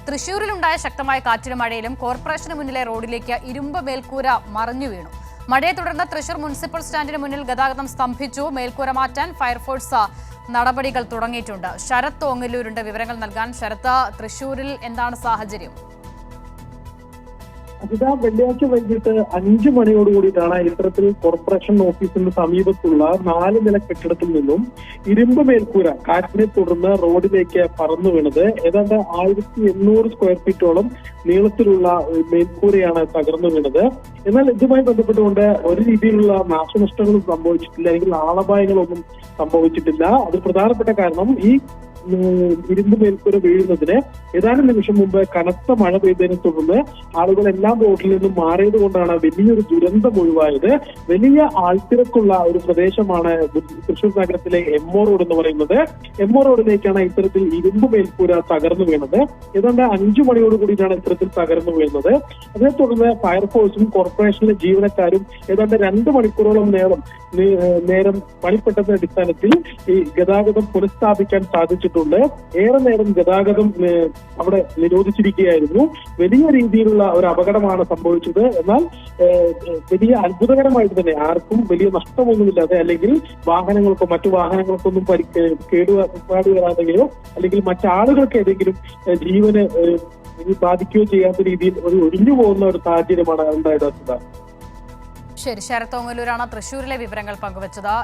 തൃശൂരിലുണ്ടായ ശക്തമായ കാറ്റിലും മഴയിലും കോർപ്പറേഷന് മുന്നിലെ റോഡിലേക്ക് ഇരുമ്പ് മേൽക്കൂര മറിഞ്ഞു വീണു. മഴയെ തുടർന്ന് തൃശൂർ മുനിസിപ്പൽ സ്റ്റാൻഡിന് മുന്നിൽ ഗതാഗതം സ്തംഭിച്ചു. മേൽക്കൂര മാറ്റാൻ ഫയർഫോഴ്സ് നടപടികൾ തുടങ്ങിയിട്ടുണ്ട്. ശരത് ഓങ്ങല്ലൂരുണ്ട് വിവരങ്ങൾ നൽകാൻ. ശരത്ത്, തൃശൂരിൽ എന്താണ് സാഹചര്യം? അതിതാ വെള്ളിയാഴ്ച വൈകിട്ട് 5 മണിയോടുകൂടിയിട്ടാണ് ഇത്തരത്തിൽ കോർപ്പറേഷൻ ഓഫീസിന് സമീപത്തുള്ള 4 നില കെട്ടിടത്തിൽ നിന്നും ഇരുമ്പ് മേൽക്കൂര കാറ്റിനെ തുടർന്ന് റോഡിലേക്ക് പറന്നു വീണത്. ഏതാണ്ട് 1800 സ്ക്വയർ ഫീറ്റോളം നീളത്തിലുള്ള മേൽക്കൂരയാണ് തകർന്നു വീണത്. എന്നാൽ ഇതുമായി ബന്ധപ്പെട്ടുകൊണ്ട് ഒരു രീതിയിലുള്ള നാശനഷ്ടങ്ങളും സംഭവിച്ചിട്ടില്ല, അല്ലെങ്കിൽ ആളപായങ്ങളൊന്നും സംഭവിച്ചിട്ടില്ല. അത് പ്രധാനപ്പെട്ട കാരണം ഈ ഇരുമ്പ് മേൽക്കൂര വീഴുന്നതിന് ഏതാനും നിമിഷം മുമ്പ് കനത്ത മഴ പെയ്തതിനെ തുടർന്ന് ആളുകളെല്ലാം റോഡിൽ നിന്നും മാറിയത് കൊണ്ടാണ് വലിയൊരു ദുരന്തം ഒഴിവായത്. വലിയ ആൾത്തിരക്കുള്ള ഒരു പ്രദേശമാണ് തൃശൂർ നഗരത്തിലെ എംഒ റോഡ് എന്ന് പറയുന്നത്. എംഒ റോഡിലേക്കാണ് ഇത്തരത്തിൽ ഇരുമ്പ് മേൽക്കൂര തകർന്നു വീണത്. ഏതാണ്ട് 5 മണിയോട് കൂടിയിട്ടാണ് ഇത്തരത്തിൽ തകർന്നു വീഴുന്നത്. അതേ തുടർന്ന് ഫയർഫോഴ്സും കോർപ്പറേഷനിലെ ജീവനക്കാരും ഏതാണ്ട് 2 മണിക്കൂറോളം നേരം പണിപ്പെട്ടതിന്റെ അടിസ്ഥാനത്തിൽ ഈ ഗതാഗതം പുനഃസ്ഥാപിക്കാൻ സാധിച്ചിട്ടുണ്ട്. ഏറെ നേരം ഗതാഗതം അവിടെ നിരോധിച്ചിരിക്കുകയായിരുന്നു. വലിയ രീതിയിലുള്ള ഒരു അപകടമാണ് സംഭവിച്ചത്. എന്നാൽ വലിയ അത്ഭുതകരമായിട്ട് തന്നെ ആർക്കും വലിയ നഷ്ടമൊന്നുമില്ലാതെ, അല്ലെങ്കിൽ മറ്റു വാഹനങ്ങൾക്കൊന്നും കേടുപാട് വരാതെയോ അല്ലെങ്കിൽ മറ്റാളുകൾക്ക് ഏതെങ്കിലും ജീവന് ബാധിക്കുകയോ ചെയ്യാത്ത രീതിയിൽ ഒരു ഒഴിഞ്ഞു പോകുന്ന ഒരു സാഹചര്യമാണ് ഉണ്ടായത്. ശരി, ശരത് ഓങ്ങല്ലൂരാണ് തൃശൂരിലെ വിവരങ്ങൾ പങ്കുവച്ചത്.